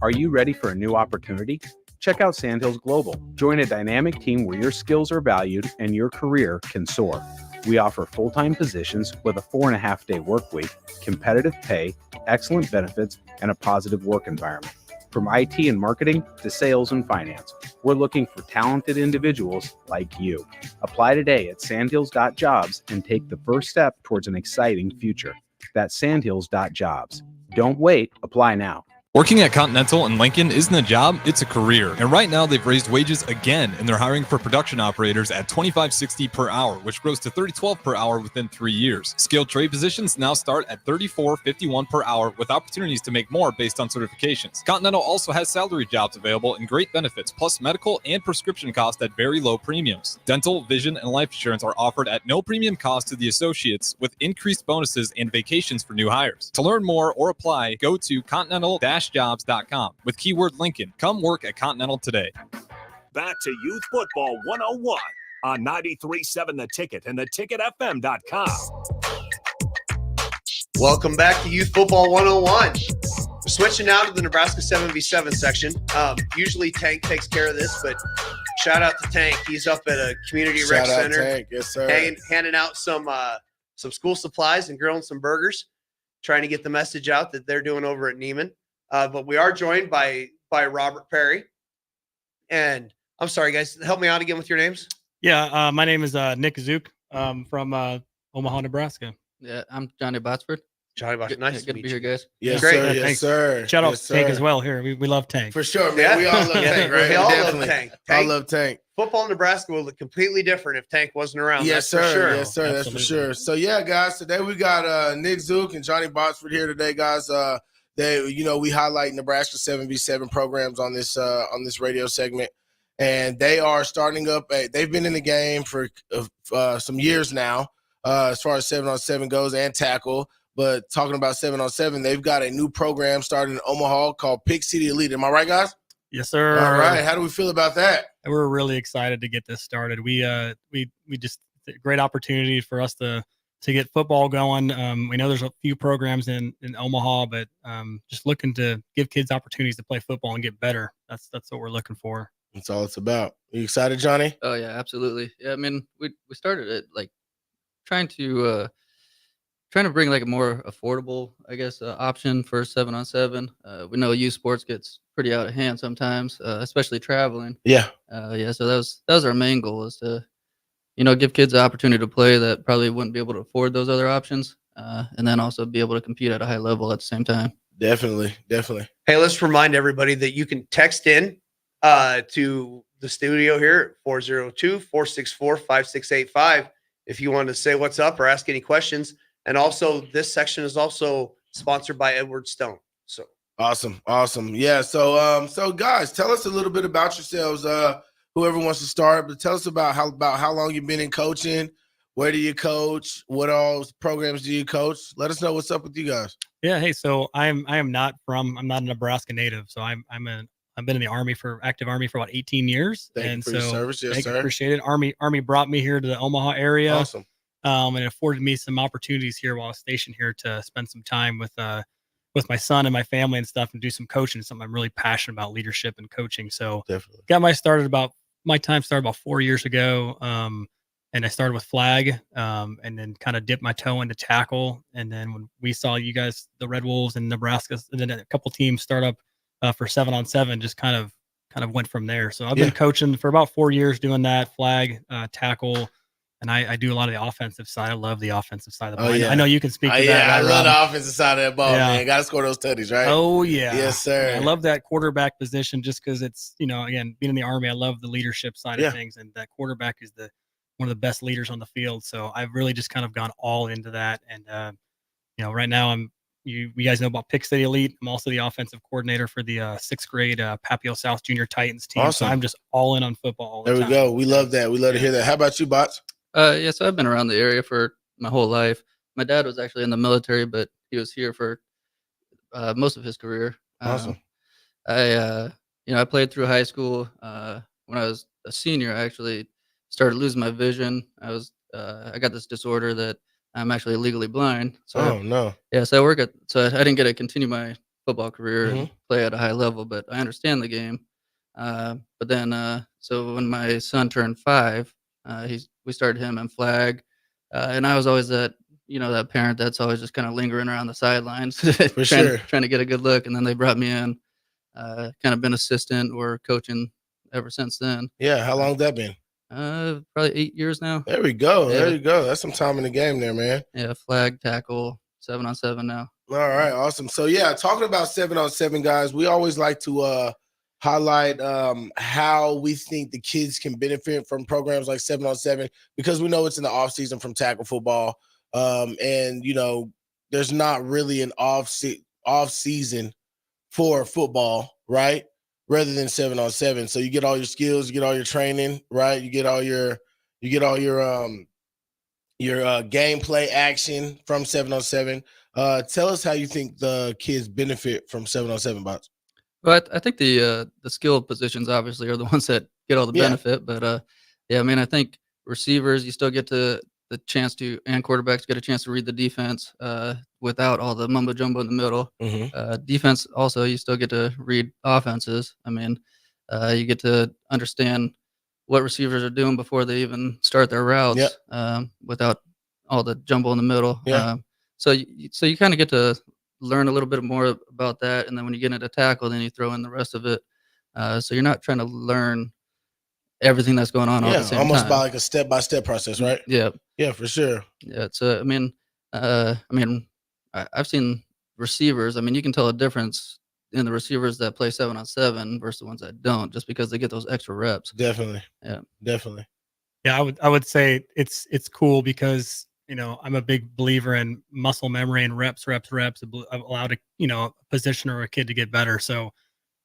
Are you ready for a new opportunity? check out Sandhills Global. Join a dynamic team where your skills are valued and your career can soar. We offer full-time positions with a 4.5-day work week, competitive pay, excellent benefits, and a positive work environment. From IT and marketing to sales and finance, we're looking for talented individuals like you. Apply today at sandhills.jobs and take the first step towards an exciting future. That's sandhills.jobs. Don't wait, apply now. Working at Continental in Lincoln isn't a job, it's a career. And right now they've raised wages again and they're hiring for production operators at $25.60 per hour, which grows to $30.12 per hour within 3 years. Skilled trade positions now start at $34.51 per hour with opportunities to make more based on certifications. Continental also has salary jobs available and great benefits, plus medical and prescription costs at very low premiums. Dental, vision, and life insurance are offered at no premium cost to the associates with increased bonuses and vacations for new hires. To learn more or apply, go to continental-jobs.com with keyword Lincoln. Come work at Continental today. Back to Youth Football 101 on 93.7 The Ticket and theticketfm.com. Welcome back to Youth Football 101. We're switching now to the Nebraska 7v7 section. Usually Tank takes care of this, but shout out to Tank. He's up at a community rec center, Tank. Yes, sir. handing out some school supplies and grilling some burgers, trying to get the message out that they're doing over at Neiman. But we are joined by Robert Perry. And I'm sorry, guys, help me out again with your names. Yeah, my name is Nick Zook from Omaha, Nebraska. Yeah, I'm Johnny Botsford. Johnny Botsford, nice to be here, guys. Yes, Great. sir. Yes, sir. Shout out Yes, to Tank sir. as well here. We love Tank. For sure, man. We all love Tank, right? We all Definitely. love Tank. I love Tank. Football in Nebraska will look completely different if Tank wasn't around. Yes, that's sir. for sure. Yes, sir. That's for sure. So, yeah, guys, today we got Nick Zook and Johnny Botsford here today, guys. We highlight Nebraska 7v7 programs on this radio segment, and they are starting up. They've been in the game for some years now, as far as 7-on-7 goes and tackle. But talking about 7-on-7, they've got a new program starting in Omaha called Pick City Elite. Am I right, guys? Yes, sir. All right. How do we feel about that? We're really excited to get this started. We just it's a great opportunity for us to get football going. We know there's a few programs in Omaha, but just looking to give kids opportunities to play football and get better. That's what we're looking for. That's all it's about. Are you excited, Johnny? Oh yeah, absolutely. Yeah, I mean, we started it like trying to bring like a more affordable, I guess, option for 7-on-7. We know youth sports gets pretty out of hand sometimes, especially traveling. Yeah. So that was our main goal, is to give kids the opportunity to play that probably wouldn't be able to afford those other options, and then also be able to compete at a high level at the same time. Definitely. Hey, let's remind everybody that you can text in to the studio here at 402-464-5685 if you want to say what's up or ask any questions. And also, this section is also sponsored by Edward Stone. So awesome. Yeah. So guys, tell us a little bit about yourselves. Whoever wants to start, but tell us about how long you've been in coaching. Where do you coach? What all programs do you coach? Let us know what's up with you guys. Yeah. Hey, so I'm not a Nebraska native. So I've been in the active Army for about 18 years. Thank you for your service. Yes, sir. Appreciate it. Army brought me here to the Omaha area. Awesome. And it afforded me some opportunities here while I was stationed here to spend some time with my son and my family and stuff, and do some coaching. Something I'm really passionate about, leadership and coaching. So definitely got my time started about 4 years ago. And I started with flag, and then kind of dipped my toe into tackle. And then when we saw you guys, the Red Wolves in Nebraska, and then a couple teams start up for 7-on-7, just kind of went from there. So I've been coaching for about 4 years, doing that flag, tackle. And I do a lot of the offensive side. I love the offensive side of the ball. I know you can speak to that. Yeah, right, I love Rob? the offensive side of that ball, man. Got to score those tutties, right? Oh, yeah. Yes, sir. I love that quarterback position just because it's, again, being in the Army, I love the leadership side of things. And that quarterback is one of the best leaders on the field. So I've really just kind of gone all into that. And, right now you guys know about Pick City Elite. I'm also the offensive coordinator for the 6th grade Papio South Junior Titans team. Awesome. So I'm just all in on football all the time. There we go. We love that. We love to hear that. How about you, Bots? So I've been around the area for my whole life. My dad was actually in the military, but he was here for most of his career. Awesome. I played through high school. When I was a senior, I actually started losing my vision. I got this disorder that I'm actually legally blind. So oh no. Yeah, so I didn't get to continue my football career and play at a high level, but I understand the game. But then, so when my son turned 5, we started him in flag, and I was always that that parent that's always just kind of lingering around the sidelines, For sure. trying to get a good look. And then they brought me in, kind of been assistant or coaching ever since then. Yeah. How long that been? Probably 8 years now. There we go. Yeah. There you go. That's some time in the game there, man. Yeah, flag, tackle, 7-on-7 now. All right, awesome. So yeah, talking about 7-on-7, guys, we always like to highlight how we think the kids can benefit from programs like 7-on-7, because we know it's in the off season from tackle football. And there's not really an off season for football, right? Rather than 7-on-7. So you get all your skills, you get all your training, right? You get all your gameplay action from 7-on-7. Tell us how you think the kids benefit from 7-on-7, Bots. Well, I think the skilled positions obviously are the ones that get all the Yeah. benefit. But yeah, I mean, I think receivers, you still get the chance to, and quarterbacks get a chance to read the defense without all the mumbo jumbo in the middle. Defense also, you still get to read offenses. I mean, you get to understand what receivers are doing before they even start their routes, without all the jumbo in the middle. Yeah. So you kind of get to learn a little bit more about that, and then when you get into tackle, then you throw in the rest of it. So you're not trying to learn everything that's going on all at the same almost time. by like a step-by-step process, right? Yeah. Yeah, for sure. Yeah, it's I mean, I've seen receivers. I mean, you can tell a difference in the receivers that play 7-on-7 versus the ones that don't, just because they get those extra reps. Definitely. Yeah. Definitely. Yeah, I would say it's cool because I'm a big believer in muscle memory and reps allow a position or a kid to get better. So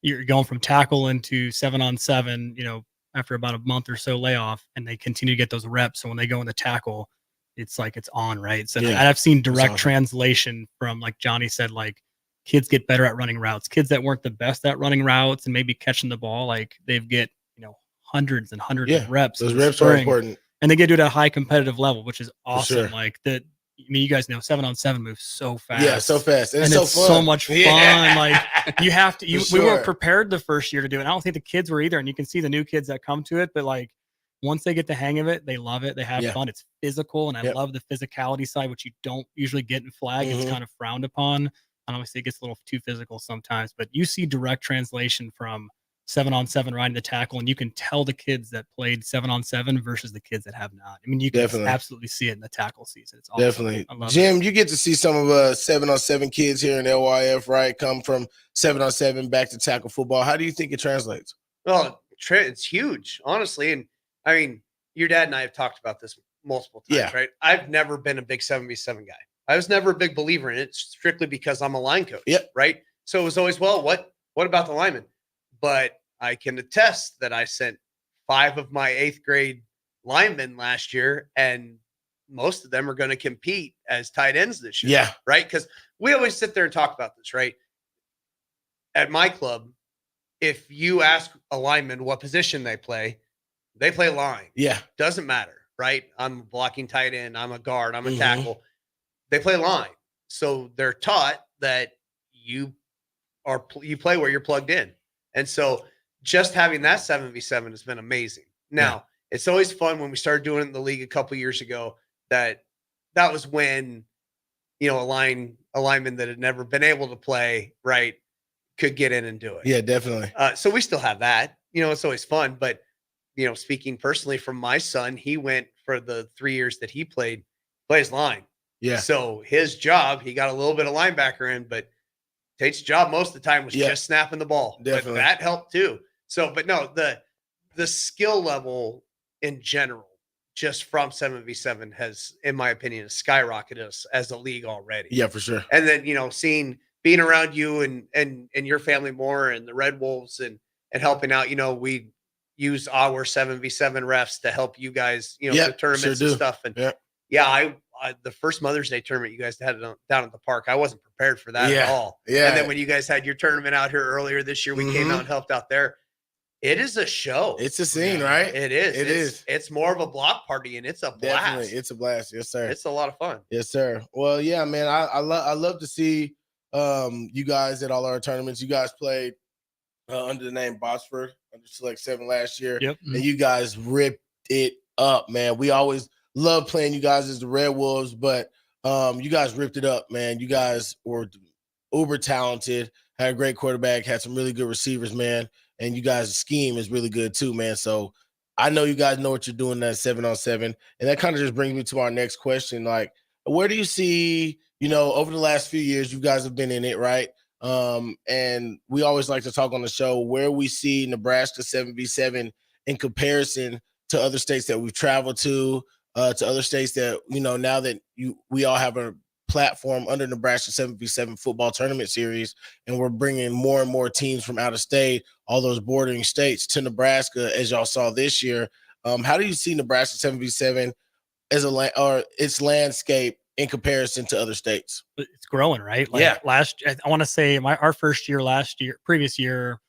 you're going from tackle into 7-on-7, after about a month or so layoff, and they continue to get those reps. So when they go into tackle, it's like it's on, right? So and I've seen direct translation from, like Johnny said, like kids get better at running routes. Kids that weren't the best at running routes and maybe catching the ball, like they get hundreds and hundreds of reps. Those reps are important. And they get to it at a high competitive level, which is awesome. sure. Like that. I mean, you guys know 7-on-7 moves so fast. Yeah, so fast. And it's so so fun. much fun. Yeah. Like you have to, For we weren't sure. prepared the first year to do it. I don't think the kids were either. And you can see the new kids that come to it, but like once they get the hang of it, they love it. They have fun. It's physical. And I love the physicality side, which you don't usually get in flag. It's kind of frowned upon. And obviously it gets a little too physical sometimes, but you see direct translation from 7-on-7 riding the tackle, and you can tell the kids that played 7-on-7 versus the kids that have not. I mean, you can Definitely. absolutely see it in the tackle season. It's awesome. Definitely. I love it. Jim, you get to see some of 7-on-7 kids here in LYF, right? Come from 7-on-7 back to tackle football. How do you think it translates? Well, it's huge, honestly. And I mean, your dad and I have talked about this multiple times, right? I've never been a big 7v7 guy. I was never a big believer in it, strictly because I'm a line coach, right? So it was always, well, what about the linemen? But I can attest that I sent 5 of my 8th grade linemen last year, and most of them are going to compete as tight ends this year. Yeah. Right? Because we always sit there and talk about this, right? At my club, if you ask a lineman what position they play line. Yeah. Doesn't matter, right? I'm a blocking tight end. I'm a guard. I'm a tackle. They play line. So they're taught that you play where you're plugged in. And so just having that 7v7 has been amazing. Now, it's always fun when we started doing it in the league a couple years ago, that was when, a lineman that had never been able to play, right, could get in and do it. Yeah, definitely. So we still have that. It's always fun. But, speaking personally from my son, he went for the 3 years that he plays line. Yeah. So his job, he got a little bit of linebacker in, but Tate's job most of the time was just snapping the ball. Definitely. But that helped too. So, but no, the skill level in general, just from 7v7 has, in my opinion, skyrocketed us as a league already. Yeah, for sure. And then, being around you and your family more, and the Red Wolves and helping out, we use our 7v7 refs to help you guys, the tournaments and stuff. And I the first Mother's Day tournament you guys had down at the park, I wasn't prepared for that at all. Yeah. And then when you guys had your tournament out here earlier this year, we came out and helped out there. It is a show. It's a scene, right? It is. It is. It's more of a block party, and it's a blast. Definitely. It's a blast. Yes, sir. It's a lot of fun. Yes, sir. Well, yeah, man. I love to see you guys at all our tournaments. You guys played under the name Botsford under Select 7 last year. Yep. And you guys ripped it up, man. We always love playing you guys as the Red Wolves, but you guys ripped it up, man. You guys were uber talented, had a great quarterback, had some really good receivers, man. And you guys' scheme is really good too, man. So I know you guys know what you're doing that 7-on-7. And that kind of just brings me to our next question. Like, where do you see, over the last few years, you guys have been in it, right? And we always like to talk on the show where we see Nebraska 7v7 in comparison to other states that we've traveled to other states that, now that we all have a platform under Nebraska 7v7 football tournament series, and we're bringing more and more teams from out of state, all those bordering states, to Nebraska, as y'all saw this year. How do you see Nebraska 7v7 as its landscape in comparison to other states? It's growing, right? I want to say our previous year,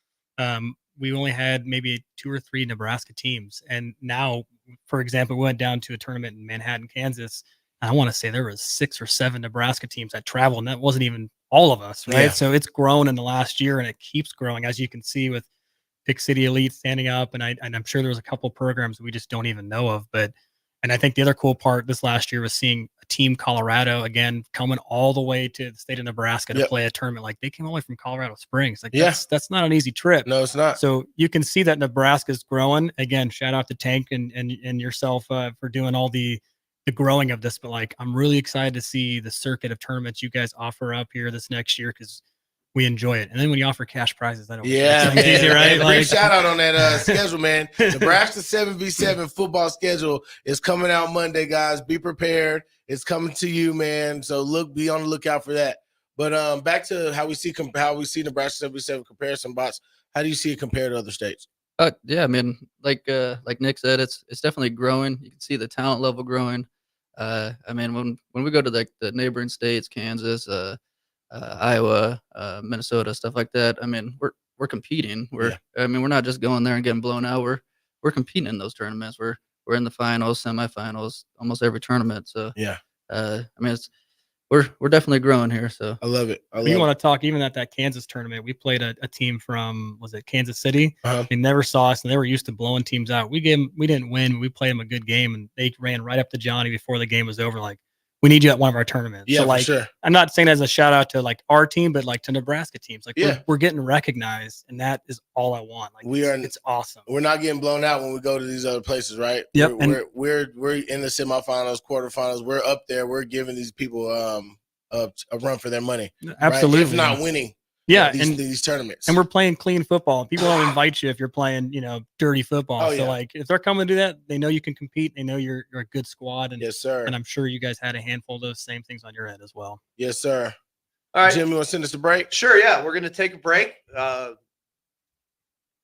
we only had maybe 2 or 3 Nebraska teams. And now, for example, we went down to a tournament in Manhattan, Kansas. And I want to say there was 6 or 7 Nebraska teams that traveled, and that wasn't even all of us, right? Yeah. So it's grown in the last year, and it keeps growing, as you can see with Pick City Elite standing up. And I'm sure there was a couple of programs we just don't even know of. And I think the other cool part this last year was seeing a team Colorado, again, coming all the way to the state of Nebraska to play a tournament. Like, they came all the way from Colorado Springs. Like, that's not an easy trip. No, it's not. So you can see that Nebraska's growing. Again, shout out to Tank and yourself for doing all the growing of this. But, like, I'm really excited to see the circuit of tournaments you guys offer up here this next year, because we enjoy it. And then when you offer cash prizes, that easy, right? Big shout out on that schedule, man. Nebraska 7v7 football schedule is coming out Monday, guys. Be prepared. It's coming to you, man. So be on the lookout for that. But back to how we see Nebraska 7v7 comparison bots. How do you see it compared to other states? Yeah, I mean, like Nick said, it's definitely growing. You can see the talent level growing. I mean, when we go to the neighboring states, Kansas, Iowa, Minnesota, stuff like that, I mean, we're competing. We're not just going there and getting blown out. We're competing in those tournaments. We're in the finals, semifinals, almost every tournament. So I mean, we're definitely growing here. So I love it. You want to talk even at that Kansas tournament? We played a team from, was it Kansas City? They never saw us, and they were used to blowing teams out. We didn't win. We played them a good game, and they ran right up to Johnny before the game was over. Like, we need you at one of our tournaments. Yeah, so, like, for sure. I'm not saying as a shout out to like our team, but like to Nebraska teams. Like, we're getting recognized, and that is all I want. Like, it's awesome. We're not getting blown out when we go to these other places, right? Yep. We're in the semifinals, quarterfinals. We're up there. We're giving these people a run for their money. Absolutely. Right? If not winning. Yeah, these tournaments. And we're playing clean football. People don't invite you if you're playing, dirty football. So like, if they're coming to do that, they know you can compete. They know you're a good squad. And yes, sir. And I'm sure you guys had a handful of those same things on your end as well. Yes, sir. All right, Jim, you want to send us a break? Sure. Yeah, we're gonna take a break. Come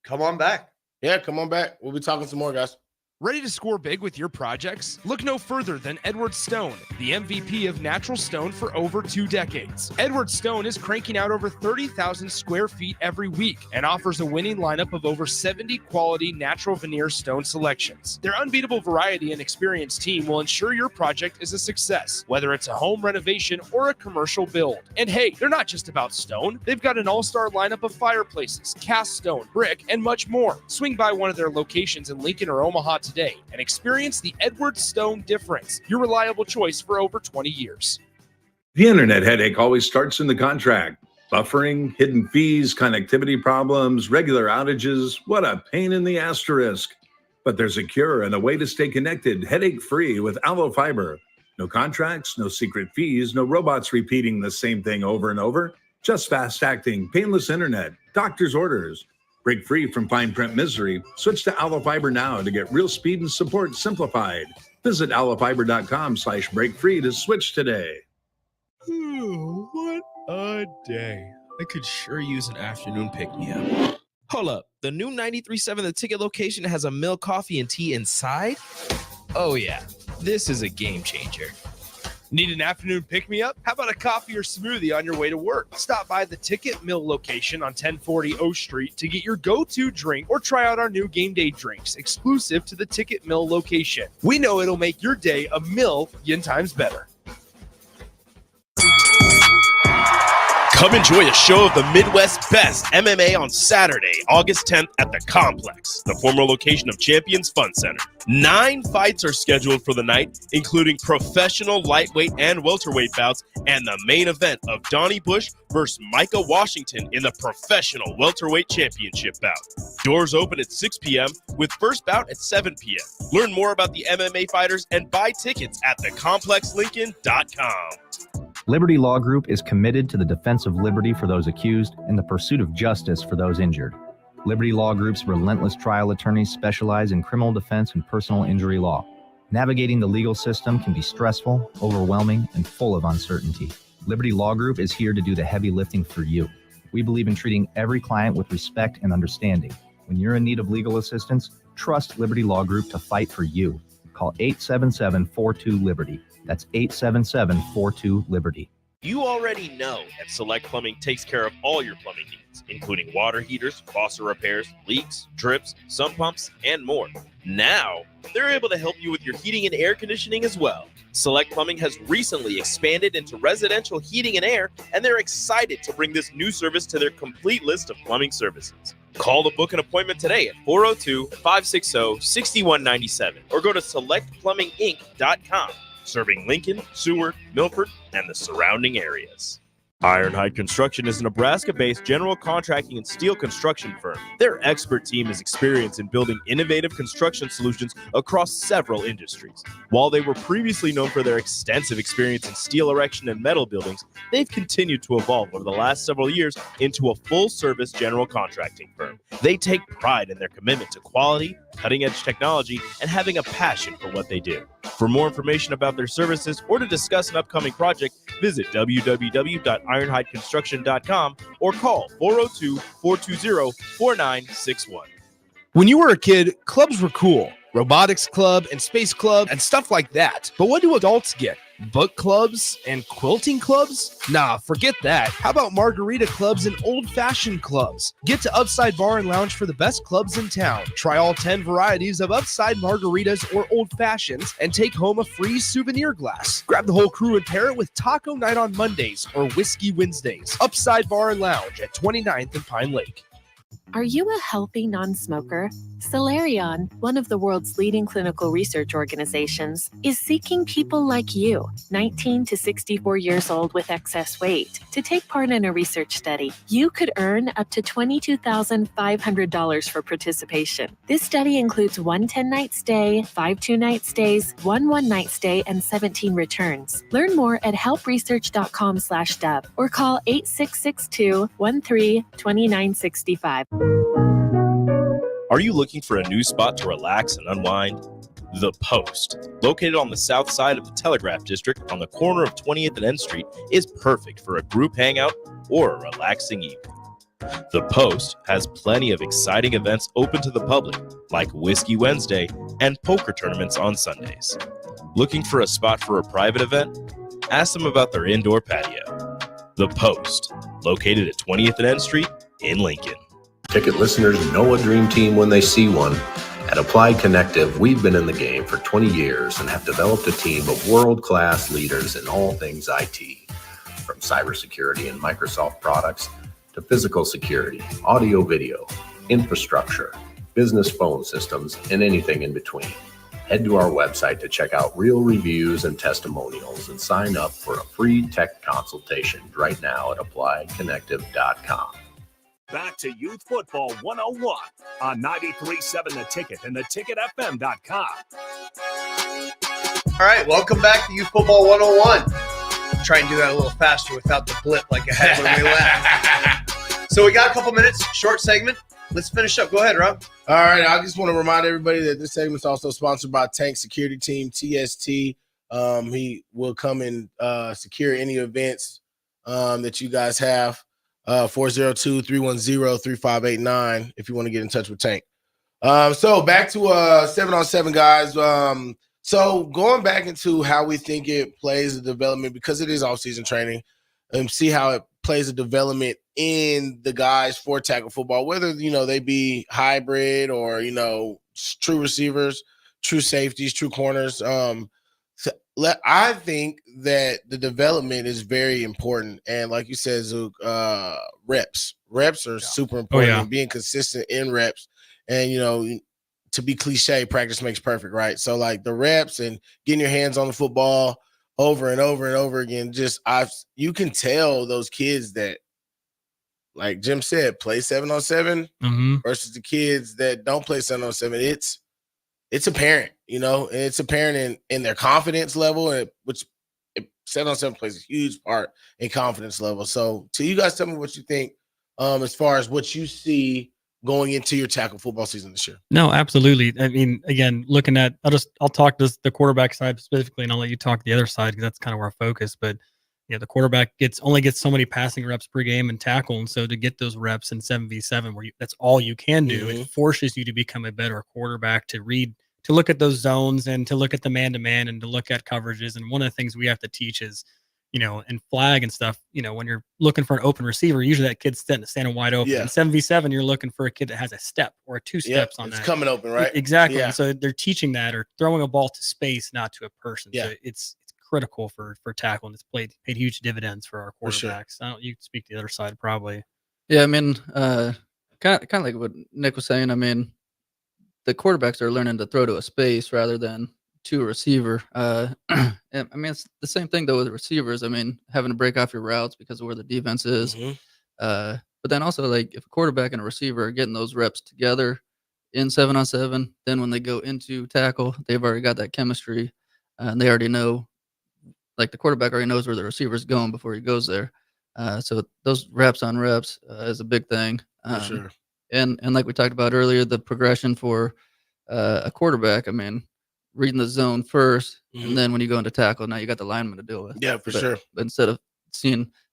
on back. Yeah, come on back. We'll be talking some more, guys. Ready to score big with your projects? Look no further than Edward Stone, the MVP of natural stone for over 2 decades. Edward Stone is cranking out over 30,000 square feet every week and offers a winning lineup of over 70 quality natural veneer stone selections. Their unbeatable variety and experienced team will ensure your project is a success, whether it's a home renovation or a commercial build. And hey, they're not just about stone. They've got an all-star lineup of fireplaces, cast stone, brick, and much more. Swing by one of their locations in Lincoln or Omaha today and experience the Edward Stone difference, your reliable choice for over 20 years. The internet headache always starts in the contract. Buffering, hidden fees, connectivity problems, regular outages. What a pain in the asterisk. But there's a cure and a way to stay connected, headache-free with Allo Fiber. No contracts, no secret fees, no robots repeating the same thing over and over. Just fast-acting, painless internet, doctor's orders. Break free from fine print misery. Switch to Allo Fiber now to get real speed and support simplified. Visit allofiber.com/breakfree to switch today. What a day. I could sure use an afternoon pick-me-up. Hold up. The new 93.7 The Ticket location has a milk, coffee, and tea inside? Oh, yeah. This is a game changer. Need an afternoon pick-me-up? How about a coffee or smoothie on your way to work? Stop by the Ticket Mill location on 1040 O Street to get your go-to drink or try out our new game day drinks exclusive to the Ticket Mill location. We know it'll make your day a million times better. Come enjoy a show of the Midwest's best MMA on Saturday, August 10th at the Complex, the former location of Champions Fun Center. 9 fights are scheduled for the night, including professional lightweight and welterweight bouts, and the main event of Donnie Bush versus Micah Washington in the professional welterweight championship bout. Doors open at 6 p.m. with first bout at 7 p.m. Learn more about the MMA fighters and buy tickets at thecomplexlincoln.com. Liberty Law Group is committed to the defense of liberty for those accused and the pursuit of justice for those injured. Liberty Law Group's relentless trial attorneys specialize in criminal defense and personal injury law. Navigating the legal system can be stressful, overwhelming, and full of uncertainty. Liberty Law Group is here to do the heavy lifting for you. We believe in treating every client with respect and understanding. When you're in need of legal assistance, trust Liberty Law Group to fight for you. Call 877-42-LIBERTY. That's 877-42-LIBERTY. You already know that Select Plumbing takes care of all your plumbing needs, including water heaters, faucet repairs, leaks, drips, sump pumps, and more. Now, they're able to help you with your heating and air conditioning as well. Select Plumbing has recently expanded into residential heating and air, and they're excited to bring this new service to their complete list of plumbing services. Call to book an appointment today at 402-560-6197 or go to selectplumbinginc.com. Serving Lincoln, Seward, Milford, and the surrounding areas. Ironhide Construction is a Nebraska-based general contracting and steel construction firm. Their expert team is experienced in building innovative construction solutions across several industries. While they were previously known for their extensive experience in steel erection and metal buildings, they've continued to evolve over the last several years into a full-service general contracting firm. They take pride in their commitment to quality, cutting-edge technology, and having a passion for what they do. For more information about their services or to discuss an upcoming project, visit www.ironhideconstruction.com or call 402-420-4961. When you were a kid, clubs were cool. Robotics club and space club and stuff like that. But what do adults get? Book clubs and quilting clubs? Nah, forget that. How about margarita clubs and old-fashioned clubs? Get to Upside Bar and Lounge for the best clubs in town. Try all 10 varieties of Upside margaritas or old fashions and take home a free souvenir glass. Grab the whole crew and pair it with taco night on Mondays or whiskey Wednesdays. Upside Bar and Lounge at 29th and Pine Lake. Are you a healthy non-smoker? Solarion, one of the world's leading clinical research organizations, is seeking people like you, 19 to 64 years old with excess weight, to take part in a research study. You could earn up to $22,500 for participation. This study includes 1 10-night stay, 5 2-night stays, 1 1-night stay, and 17 returns. Learn more at helpresearch.com/dub or call 8662-13-2965. Are you looking for a new spot to relax and unwind? The Post, located on the south side of the Telegraph District on the corner of 20th and N Street, is perfect for a group hangout or a relaxing evening. The Post has plenty of exciting events open to the public, like Whiskey Wednesday and poker tournaments on Sundays. Looking for a spot for a private event? Ask them about their indoor patio. The Post, located at 20th and N Street in Lincoln. Ticket listeners know a dream team when they see one. At Applied Connective, we've been in the game for 20 years and have developed a team of world-class leaders in all things IT. From cybersecurity and Microsoft products to physical security, audio-video, infrastructure, business phone systems, and anything in between. Head to our website to check out real reviews and testimonials and sign up for a free tech consultation right now at appliedconnective.com. Back to Youth Football 101 on 93.7 The Ticket and theticketfm.com. All right, welcome back to Youth Football 101. Try and do that a little faster without the blip like I had when we left. So we got a couple minutes, short segment. Let's finish up. Go ahead, Rob. All right, I just want to remind everybody that this segment is also sponsored by Tank Security Team, TST. He will come and secure any events that you guys have. 402-310-3589 if you want to get in touch with Tank. So back to 7-on-7, guys. So going back into how we think it plays a development, because it is off-season training, and see how it plays a development in the guys for tackle football, whether, they be hybrid or, true receivers, true safeties, true corners. So I think that the development is very important, and like you said, Zook, reps are super important. And being consistent in reps, and to be cliche, practice makes perfect, right? So like the reps and getting your hands on the football over and over and over again. You can tell those kids that, like Jim said, play 7-on-7 versus the kids that don't play 7-on-7. It's apparent, and it's apparent in their confidence level, which 7-on-7 plays a huge part in confidence level. So, you guys tell me what you think as far as what you see going into your tackle football season this year. No, absolutely. I mean, again, looking at, I'll talk to the quarterback side specifically, and I'll let you talk the other side because that's kind of where I focus. But the quarterback only gets so many passing reps per game and tackle, and so to get those reps in 7v7, where that's all you can do, it forces you to become a better quarterback, to look at those zones and to look at the man-to-man and to look at coverages. And one of the things we have to teach is, in flag and stuff, when you're looking for an open receiver, usually that kid's standing wide open. In 7v7, you're looking for a kid that has a step or two steps on that. It's coming open, right? Exactly. Yeah. And so they're teaching that, or throwing a ball to space, not to a person. Yeah. So it's critical for tackle, and it's paid huge dividends for our For sure. quarterbacks. You can speak to the other side probably. Yeah, I mean, kind of like what Nick was saying. I mean, the quarterbacks are learning to throw to a space rather than to a receiver. And, I mean, it's the same thing though with the receivers. I mean, having to break off your routes because of where the defense is. But then also, like, if a quarterback and a receiver are getting those reps together in 7-on-7, then when they go into tackle, they've already got that chemistry, and they already know. Like, the quarterback already knows where the receiver's going before he goes there. So those reps on reps is a big thing. For sure. And like we talked about earlier, the progression for a quarterback, I mean, reading the zone first, and then when you go into tackle, now you got the lineman to deal with. Yeah, for sure. But instead of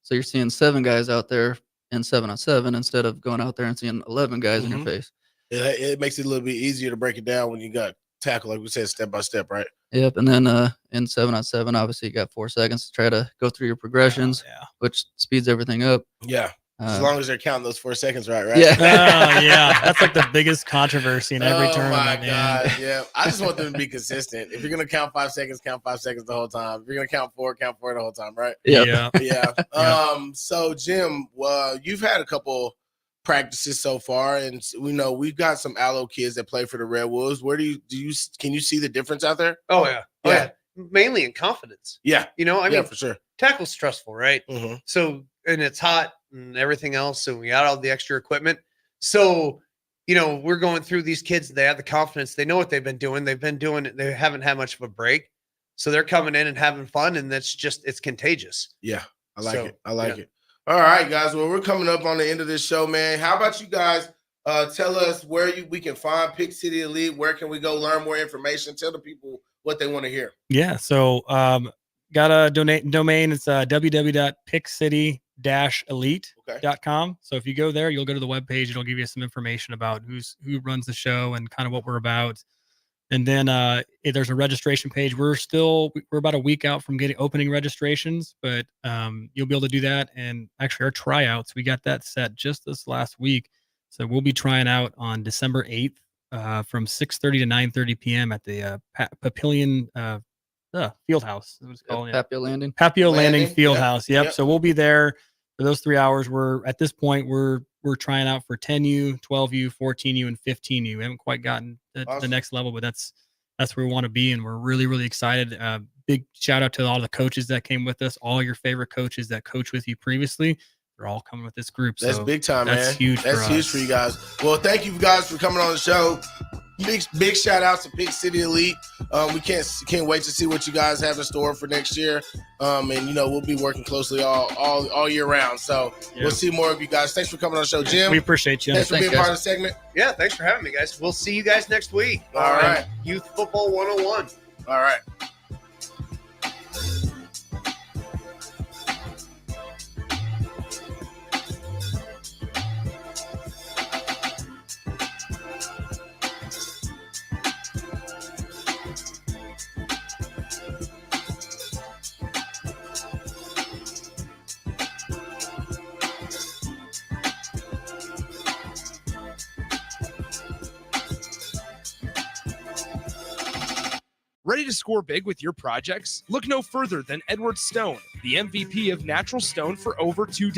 you're seeing 7 guys out there in 7-on-7 instead of going out there and seeing 11 guys in your face. It makes it a little bit easier to break it down when you got tackle, like we said, step by step, right? Yep. And then in 7-on-7, obviously you got 4 seconds to try to go through your progressions, which speeds everything up. Yeah. As long as they're counting those 4 seconds right? Yeah. Yeah. That's like the biggest controversy in every tournament. Oh my God. Yeah. I just want them to be consistent. If you're gonna count 5 seconds, count 5 seconds the whole time. If you're gonna count 4 the whole time, right? Yeah. Yeah. So Jim, you've had a couple practices so far, and we know we've got some Allo kids that play for the Red Wolves. Where can you see the difference out there? Oh yeah. Mainly in confidence. Yeah. I mean, for sure. Tackle's stressful, right? So, and it's hot and everything else. So we got all the extra equipment. So, we're going through these kids. They have the confidence. They know what they've been doing. They've been doing it. They haven't had much of a break. So they're coming in and having fun, and it's contagious. Yeah. I like it. I like it. All right, guys. Well, we're coming up on the end of this show, man. How about you guys tell us where we can find Pick City Elite? Where can we go learn more information? Tell the people what they want to hear. Yeah. So got a domain. It's pickcity-elite.com. So if you go there, you'll go to the webpage. It'll give you some information about who runs the show and kind of what we're about. And then there's a registration page. We're about a week out from opening registrations, but you'll be able to do that. And actually our tryouts, we got that set just this last week. So we'll be trying out on December 8th from 6:30 to 9:30 p.m. at the Papillion Fieldhouse. What it's called. Papio Landing. Papio Landing Fieldhouse. Yep. So we'll be there for those 3 hours. At this point, we're trying out for 10U, 12U, 14U, and 15U. We haven't quite gotten the next level, but that's where we want to be, and we're really, really excited. Big shout out to all the coaches that came with us, all your favorite coaches that coached with you previously. They're all coming with this group. That's so big time, that's man. Huge. That's huge for you guys. Well, thank you guys for coming on the show. Big shout outs to Pick City Elite. We can't wait to see what you guys have in store for next year. And we'll be working closely all year round. So we'll see more of you guys. Thanks for coming on the show, Jim. We appreciate you. Thanks for being part of the segment. Yeah, thanks for having me, guys. We'll see you guys next week. All right. Youth Football 101. All right. Ready to score big with your projects? Look no further than Edward Stone, the MVP of natural stone for over 2 decades.